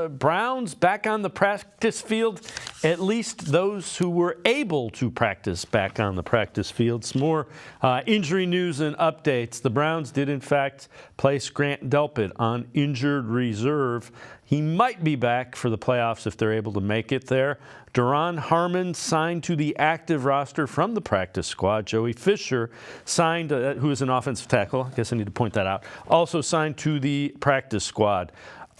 Browns back on the practice field, at least those who were able to practice back on the practice field. Some more injury news and updates. The Browns did, in fact, place Grant Delpit on injured reserve. He might be back for the playoffs if they're able to make it there. Duron Harmon signed to the active roster from the practice squad. Joey Fisher signed, who is an offensive tackle. I guess I need to point that out. Also signed to the practice squad.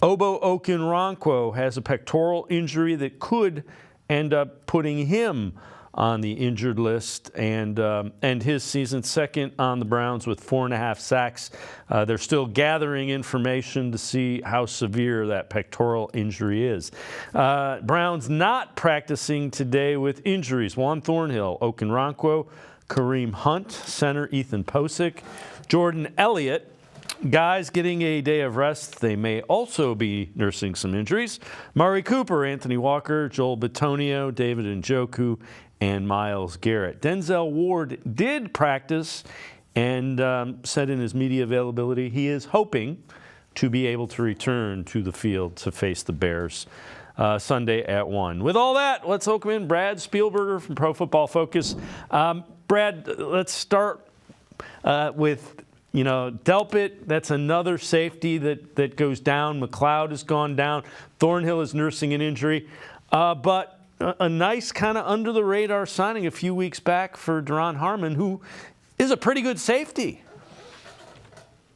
Obo Okenrankwo has a pectoral injury that could end up putting him on the injured list and end his season second on the Browns with 4.5 sacks. They're still gathering information to see how severe that pectoral injury is. Browns not practicing today with injuries. Juan Thornhill, Okenrankwo, Kareem Hunt, center Ethan Posick, Jordan Elliott. Guys getting a day of rest. They may also be nursing some injuries. Murray Cooper, Anthony Walker, Joel Bitonio, David Njoku, and Myles Garrett. Denzel Ward did practice and said in his media availability he is hoping to be able to return to the field to face the Bears Sunday at 1. With all that, let's welcome in Brad Spielberger from Pro Football Focus. Brad, let's start with Delpit. That's another safety that goes down. McLeod has gone down. Thornhill is nursing an injury. But a nice kind of under-the-radar signing a few weeks back for Duron Harmon, who is a pretty good safety.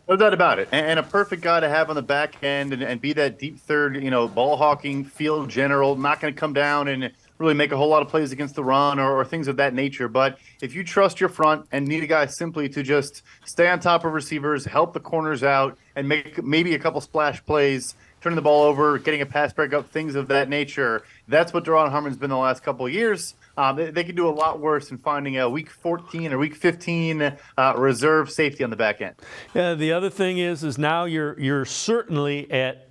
No doubt about it. And a perfect guy to have on the back end and be that deep third, ball hawking field general, not going to come down and really make a whole lot of plays against the run or things of that nature. But if you trust your front and need a guy simply to just stay on top of receivers, help the corners out, and make maybe a couple splash plays, turning the ball over, getting a pass breakup, things of that nature, that's what Duron Harmon's been the last couple of years. They could do a lot worse in finding a week 14 or week 15 reserve safety on the back end. Yeah, the other thing is now you're certainly at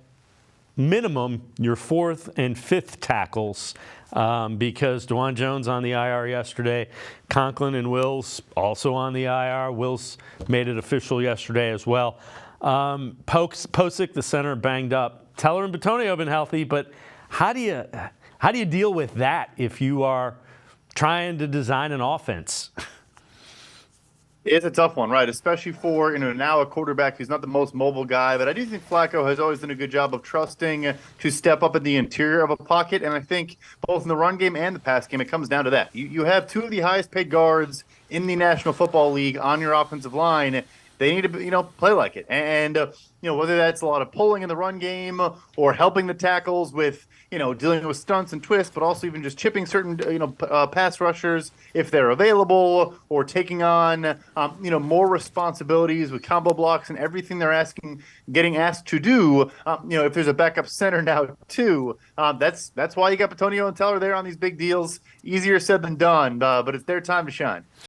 minimum your fourth and fifth tackles because DeJuan Jones on the IR yesterday, Conklin and Wills also on the IR. Wills made it official yesterday as well. Posick, the center, banged up. Teller and Bitonio have been healthy, but how do you deal with that if you are trying to design an offense? It's a tough one, right? Especially for now a quarterback who's not the most mobile guy, but I do think Flacco has always done a good job of trusting to step up in the interior of a pocket, and I think both in the run game and the pass game, it comes down to that. You have two of the highest paid guards in the National Football League on your offensive line. They need to, play like it. And, whether that's a lot of pulling in the run game or helping the tackles with, dealing with stunts and twists, but also even just chipping certain, pass rushers if they're available or taking on, more responsibilities with combo blocks and everything they're getting asked to do. If there's a backup center now, too, that's why you got Bitonio and Teller there on these big deals. Easier said than done, but it's their time to shine.